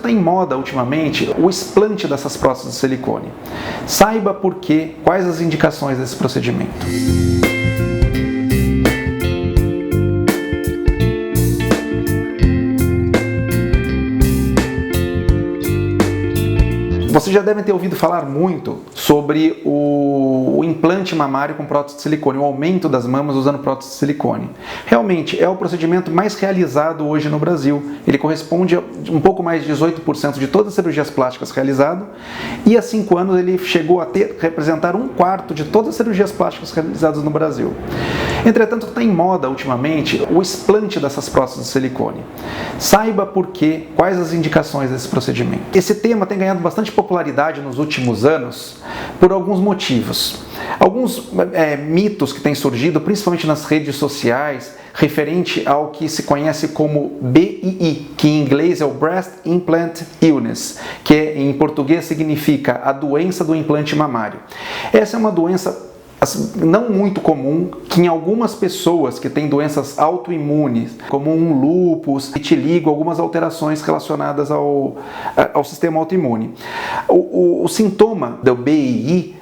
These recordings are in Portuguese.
está em moda ultimamente o explante dessas próteses de silicone. Saiba por quê, quais as indicações desse procedimento. Vocês já devem ter ouvido falar muito sobre o implante mamário com prótese de silicone, o aumento das mamas usando prótese de silicone. Realmente é o procedimento mais realizado hoje no Brasil. Ele corresponde a um pouco mais de 18% de todas as cirurgias plásticas realizadas e há 5 anos ele chegou a representar 1/4 de todas as cirurgias plásticas realizadas no Brasil. Entretanto, está em moda ultimamente o explante dessas próteses de silicone. Saiba por quê, quais as indicações desse procedimento. Esse tema tem ganhado bastante popularidade nos últimos anos por alguns motivos. Alguns mitos que têm surgido, principalmente nas redes sociais, referente ao que se conhece como BII, que em inglês é o Breast Implant Illness, que em português significa a doença do implante mamário. Essa é uma doença não muito comum, que em algumas pessoas que têm doenças autoimunes, como um lúpus, vitiligo, algumas alterações relacionadas ao sistema autoimune. O sintoma do BII,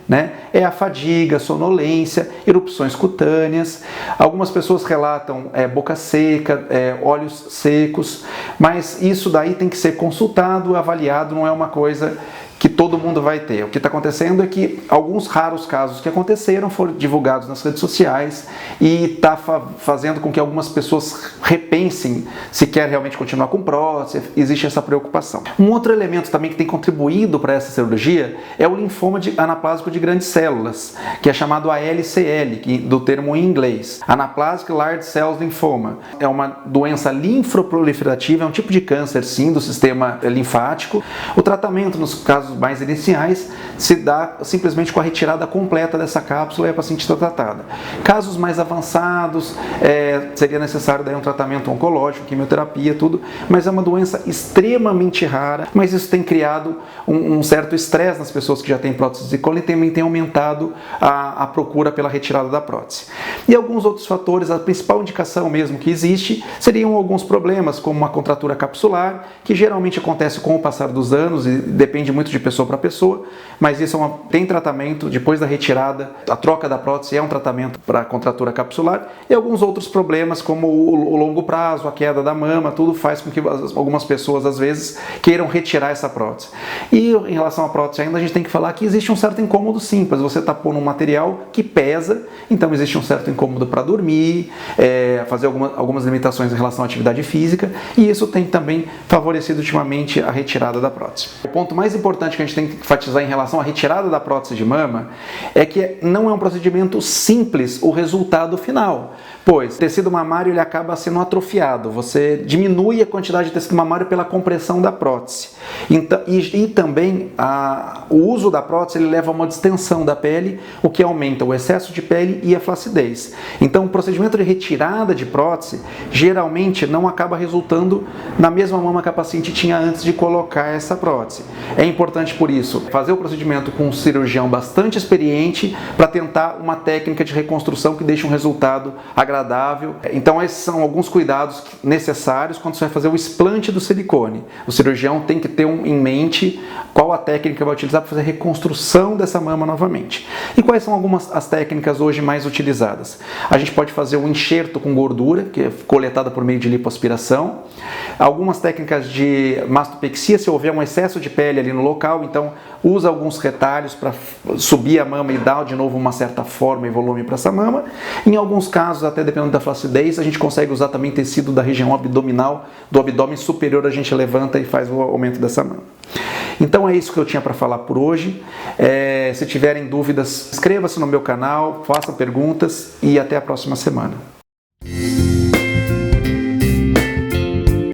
é a fadiga, sonolência, erupções cutâneas. Algumas pessoas relatam boca seca, olhos secos, mas isso daí tem que ser consultado, avaliado, não é uma coisa que todo mundo vai ter. O que está acontecendo é que alguns raros casos que aconteceram foram divulgados nas redes sociais e está fazendo com que algumas pessoas repensem se quer realmente continuar com prótese. Existe essa preocupação. Um outro elemento também que tem contribuído para essa cirurgia é o linfoma anaplásico de grandes células, que é chamado ALCL, do termo em inglês. Anaplastic Large Cell Lymphoma. É uma doença linfoproliferativa, é um tipo de câncer, sim, do sistema linfático. O tratamento, nos casos mais iniciais, se dá simplesmente com a retirada completa dessa cápsula e a paciente está tratada. Casos mais avançados, seria necessário daí um tratamento oncológico, quimioterapia, tudo, mas é uma doença extremamente rara, mas isso tem criado um certo estresse nas pessoas que já têm prótese de silicone e também tem aumentado a procura pela retirada da prótese. E alguns outros fatores, a principal indicação mesmo que existe, seriam alguns problemas, como uma contratura capsular, que geralmente acontece com o passar dos anos e depende muito de pessoa para pessoa, mas isso tem tratamento depois da retirada. A troca da prótese é um tratamento para contratura capsular e alguns outros problemas como o longo prazo, a queda da mama, tudo faz com que algumas pessoas às vezes queiram retirar essa prótese. E em relação à prótese ainda a gente tem que falar que existe um certo incômodo sim, pois você está pondo um material que pesa, então existe um certo incômodo para dormir, fazer algumas limitações em relação à atividade física e isso tem também favorecido ultimamente a retirada da prótese. O ponto mais importante que a gente tem que enfatizar em relação à retirada da prótese de mama é que não é um procedimento simples o resultado final, pois o tecido mamário ele acaba sendo atrofiado, você diminui a quantidade de tecido mamário pela compressão da prótese. Então, e também o uso da prótese ele leva a uma distensão da pele, o que aumenta o excesso de pele e a flacidez. Então o procedimento de retirada de prótese geralmente não acaba resultando na mesma mama que a paciente tinha antes de colocar essa prótese. É importante por isso fazer o procedimento com um cirurgião bastante experiente para tentar uma técnica de reconstrução que deixe um resultado agradável. Então esses são alguns cuidados necessários quando você vai fazer o explante do silicone. O cirurgião tem que ter em mente qual a técnica vai utilizar para fazer a reconstrução dessa mama novamente. E quais são algumas as técnicas hoje mais utilizadas? A gente pode fazer um enxerto com gordura, que é coletada por meio de lipoaspiração. Algumas técnicas de mastopexia, se houver um excesso de pele ali no local, então usa alguns retalhos para subir a mama e dar de novo uma certa forma e volume para essa mama. Em alguns casos, até dependendo da flacidez, a gente consegue usar também tecido da região abdominal, do abdômen superior, a gente levanta e faz o aumento dessa mama. Então é isso que eu tinha para falar por hoje. Se tiverem dúvidas, inscreva-se no meu canal, façam perguntas e até a próxima semana.